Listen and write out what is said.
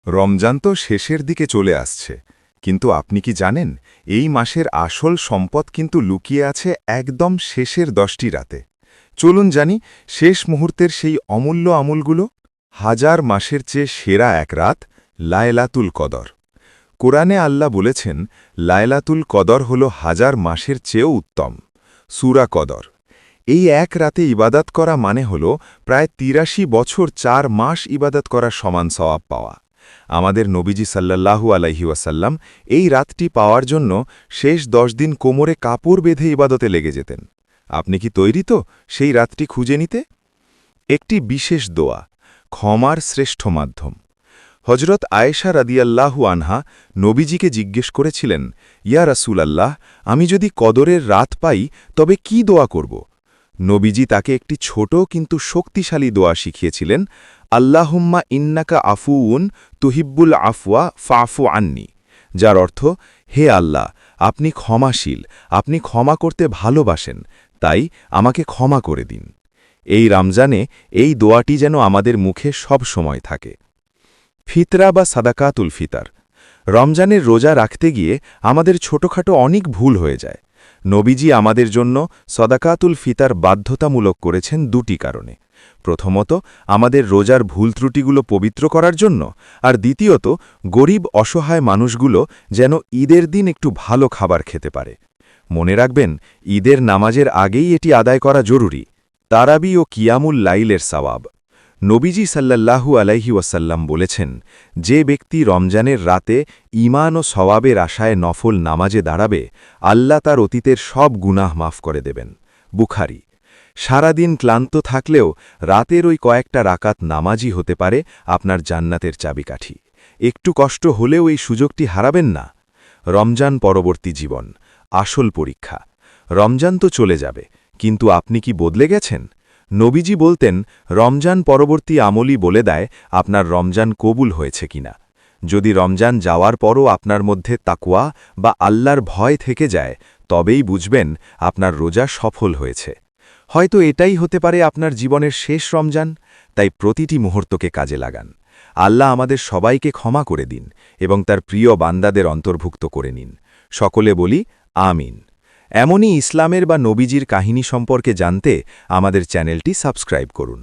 রমজান তো শেষের দিকে চলে আসছে, কিন্তু আপনি কি জানেন এই মাসের আসল সম্পদ কিন্তু লুকিয়ে আছে একদম শেষের 10টি রাতে। চলুন জানি শেষ মুহূর্তের সেই অমূল্য আমলগুলো। হাজার মাসের চেয়ে সেরা এক রাত, লায়লাতুল কদর। কোরআনে আল্লাহ বলেছেন, লায়লাতুল কদর হল হাজার মাসের চেয়েও উত্তম। সূরা কদর। এই এক রাতে ইবাদত করা মানে হল প্রায় ৮৩ বছর ৪ মাস ইবাদত করার সমান সওয়াব পাওয়া। আমাদের নবীজি সাল্লাল্লাহু আলাইহি ওয়াসাল্লাম এই রাতটি পাওয়ার জন্য শেষ ১০ দিন কোমরে কাপড় বেঁধে ইবাদতে লেগে যেতেন। আপনি কি তৈরি তো সেই রাতটি খুঁজে নিতে? একটি বিশেষ দোয়া, ক্ষমার শ্রেষ্ঠ মাধ্যম। হজরত আয়েশা রাদিয়াল্লাহু আনহা নবীজিকে জিজ্ঞেস করেছিলেন, ইয়া রাসূলাল্লাহ, আমি যদি কদরের রাত পাই তবে কি দোয়া করব? নবীজি তাকে একটি ছোট কিন্তু শক্তিশালী দোয়া শিখিয়েছিলেন, আল্লাহুম্মা ইন্নাকা আফুউন তুহিব্বুল আফওয়া ফাফু আন্নি, যার অর্থ, হে আল্লাহ, আপনি ক্ষমাশীল, আপনি ক্ষমা করতে ভালোবাসেন, তাই আমাকে ক্ষমা করে দিন। এই রমজানে এই দোয়াটি যেন আমাদের মুখে সব সময় থাকে। ফিতরা বা সাদাকাতুল ফিতার। রমজানের রোজা রাখতে গিয়ে আমাদের ছোটখাটো অনেক ভুল হয়ে যায়। নবীজি আমাদের জন্য সদাকাতুল ফিতার বাধ্যতামূলক করেছেন ২টি কারণে। প্রথমত, আমাদের রোজার ভুল ত্রুটিগুলো পবিত্র করার জন্য, আর দ্বিতীয়ত, গরিব অসহায় মানুষগুলো যেন ঈদের দিন একটু ভালো খাবার খেতে পারে। মনে রাখবেন, ঈদের নামাজের আগেই এটি আদায় করা জরুরি। তারাবি ও কিয়ামুল লাইলের সওয়াব। নবীজি সাল্লাল্লাহু আলাইহি ওয়াসাল্লাম বলেছেন, যে ব্যক্তি রমজানের রাতে ঈমান ও সওয়াবের আশায় নফল নামাজে দাঁড়াবে, আল্লাহ তার অতীতের সব গুনাহ মাফ করে দেবেন। বুখারী। সারাদিন ক্লান্ত থাকলেও রাতের ওই কয়েকটা রাকাত নামাজই হতে পারে আপনার জান্নাতের চাবিকাঠি। একটু কষ্ট হলেও এই সুযোগটি হারাবেন না। রমজান পরবর্তী জীবন, আসল পরীক্ষা। রমজান তো চলে যাবে, কিন্তু আপনি কি বদলে গেছেন? নবীজি বলতেন, রমজান পরবর্তী আমলই বলে দেয় আপনার রমজান কবুল হয়েছে কিনা। যদি রমজান যাওয়ার পরও আপনার মধ্যে তাকওয়া বা আল্লাহর ভয় থেকে যায়, তবেই বুঝবেন আপনার রোজা সফল হয়েছে। হয়তো এটাই হতে পারে আপনার জীবনের শেষ রমজান, তাই প্রতিটি মুহূর্তকে কাজে লাগান। আল্লাহ আমাদের সবাইকে ক্ষমা করে দিন এবং তার প্রিয় বান্দাদের অন্তর্ভুক্ত করে নিন। সকলে বলি, আমিন। এমনই ইসলামের বা নবীজির কাহিনী সম্পর্কে জানতে আমাদের চ্যানেলটি সাবস্ক্রাইব করুন।